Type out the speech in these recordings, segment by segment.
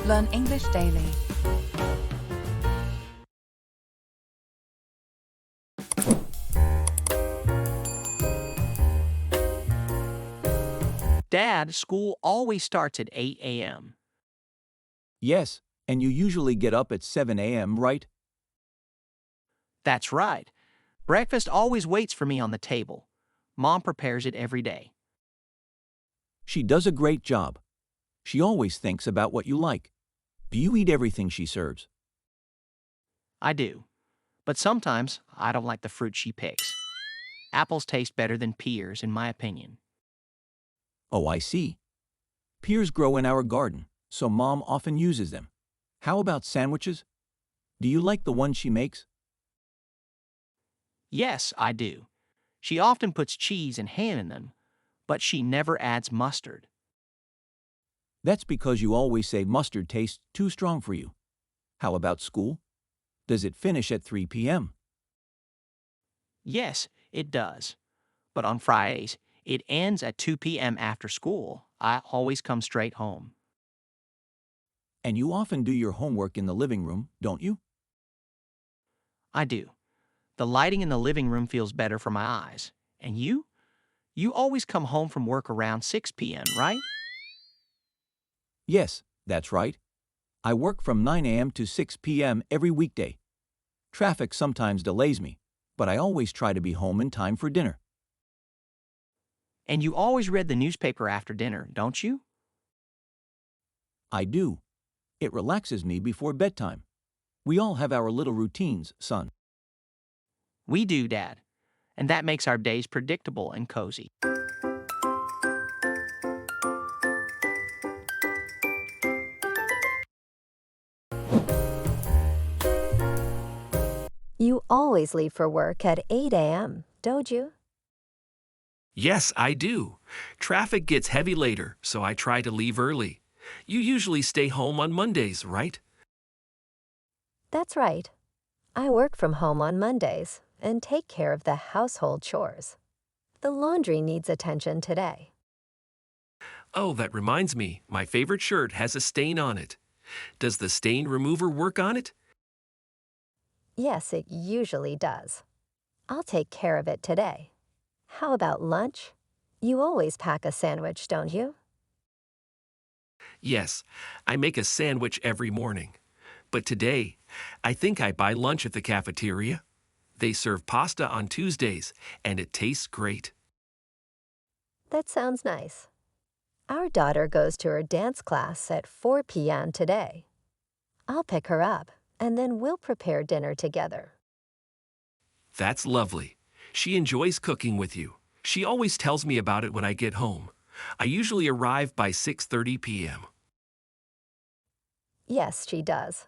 Learn English daily. Dad, school always starts at 8 a.m. Yes, and you usually get up at 7 a.m., right? That's right. Breakfast always waits for me on the table. Mom prepares it every day. She does a great job. She always thinks about what you like. Do you eat everything she serves? I do. But sometimes I don't like the fruit she picks. Apples taste better than pears, in my opinion. Oh, I see. Pears grow in our garden, so Mom often uses them. How about sandwiches? Do you like the ones she makes? Yes, I do. She often puts cheese and ham in them, but she never adds mustard. That's because you always say mustard tastes too strong for you. How about school? Does it finish at 3 p.m.? Yes, it does. But on Fridays, it ends at 2 p.m. after school. I always come straight home. And you often do your homework in the living room, don't you? I do. The lighting in the living room feels better for my eyes. And you? You always come home from work around 6 p.m., right? Yes, that's right. I work from 9 a.m. to 6 p.m. every weekday. Traffic sometimes delays me, but I always try to be home in time for dinner. And you always read the newspaper after dinner, don't you? I do. It relaxes me before bedtime. We all have our little routines, son. We do, Dad. And that makes our days predictable and cozy. You always leave for work at 8 a.m., don't you? Yes, I do. Traffic gets heavy later, so I try to leave early. You usually stay home on Mondays, right? That's right. I work from home on Mondays and take care of the household chores. The laundry needs attention today. Oh, that reminds me, my favorite shirt has a stain on it. Does the stain remover work on it? Yes, it usually does. I'll take care of it today. How about lunch? You always pack a sandwich, don't you? Yes, I make a sandwich every morning. But today, I think I buy lunch at the cafeteria. They serve pasta on Tuesdays, and it tastes great. That sounds nice. Our daughter goes to her dance class at 4 p.m. today. I'll pick her up, and then we'll prepare dinner together. That's lovely. She enjoys cooking with you. She always tells me about it when I get home. I usually arrive by 6:30 p.m. Yes, she does.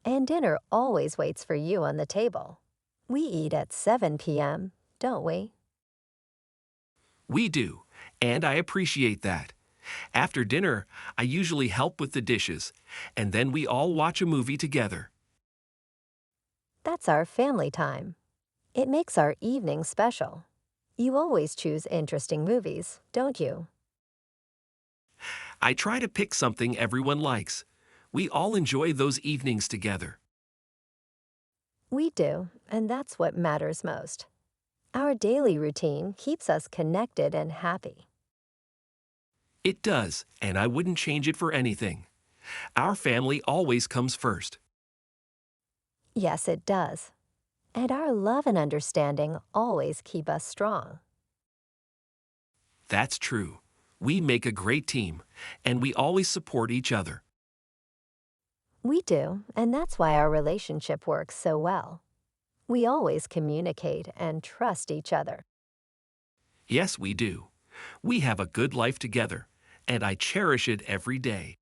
And dinner always waits for you on the table. We eat at 7 p.m., don't we? We do, and I appreciate that. After dinner, I usually help with the dishes, and then we all watch a movie together. That's our family time. It makes our evening special. You always choose interesting movies, don't you? I try to pick something everyone likes. We all enjoy those evenings together. We do, and that's what matters most. Our daily routine keeps us connected and happy. It does, and I wouldn't change it for anything. Our family always comes first. Yes, it does. And our love and understanding always keep us strong. That's true. We make a great team, and we always support each other. We do, and that's why our relationship works so well. We always communicate and trust each other. Yes, we do. We have a good life together, and I cherish it every day.